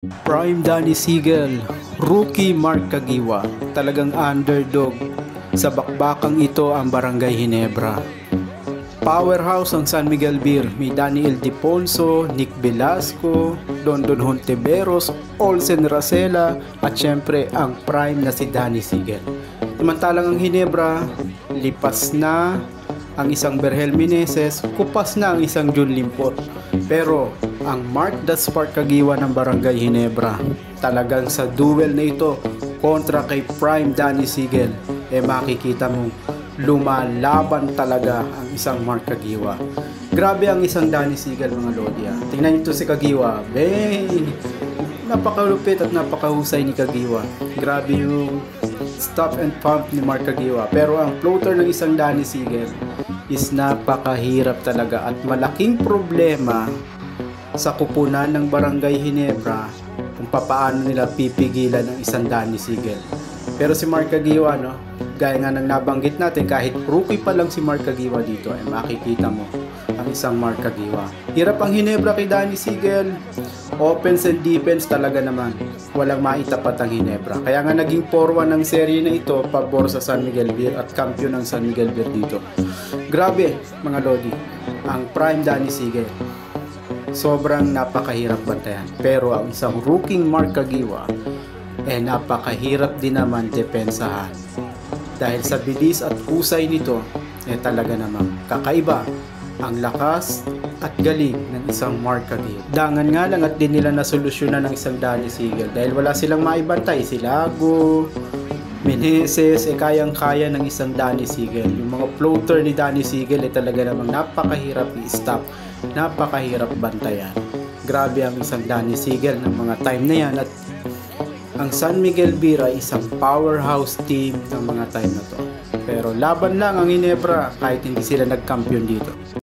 Prime Danny Sigel, Rookie Mark Caguioa, talagang underdog. Sa bakbakang ito ang Barangay Ginebra. Powerhouse ang San Miguel Beer, may Danny Ildefonso, Nick Velasco, Dondon Hontiveros, Olsen Racela, at syempre ang prime na si Danny Sigel. Samantalang ang Ginebra, lipas na ang isang Berhel Meneses, kupas na ang isang Jun Limpot. Pero ang Mark the Spark Caguioa ng Barangay Ginebra, talagang sa duel na ito kontra kay Prime Danny Sigel, makikita mo lumalaban talaga ang isang Mark Caguioa. Grabe ang isang Danny Sigel, mga Lodi. Tingnan nyo si Caguioa, napakalupit at napakahusay ni Caguioa. Grabe yung stop and pump ni Mark Caguioa. Pero ang floater ng isang Danny Sigel is napakahirap talaga at malaking problema sa kupunan ng Barangay Ginebra kung papaano nila pipigilan ang isang Danny Sigel. Pero si Mark Caguioa, gaya nga ng nabanggit natin, kahit rookie pa lang si Mark Caguioa dito, makikita mo ang isang Mark Caguioa. Hirap ang Ginebra kay Danny Sigel. Offense and defense talaga naman, walang maitapat ang Ginebra. Kaya nga naging 4-1 ng serye na ito, pabor sa San Miguel Beer at kampiyon ng San Miguel Beer dito. Grabe, mga Lodi, ang Prime Danny Sigel, sobrang napakahirap bantayan. Pero ang isang rookie Mark Caguioa, napakahirap din naman depensahan. Dahil sa bilis at husay nito, talaga namang kakaiba ang lakas at galing ng isang Mark Caguioa. Dangan nga lang at din nila nasolusyonan ng isang Danny Sigel dahil wala silang maibantay. Si Lago, Meneses, kayang-kaya ng isang Danny Sigel. Yung mga floater ni Danny Sigel talaga namang napakahirap i-stop, napakahirap bantayan. Grabe ang isang Danny Sigel ng mga time na yan. At ang San Miguel Beer ay isang powerhouse team ng mga time na to. Pero laban lang ang Ginebra kahit hindi sila nagkampiyon dito.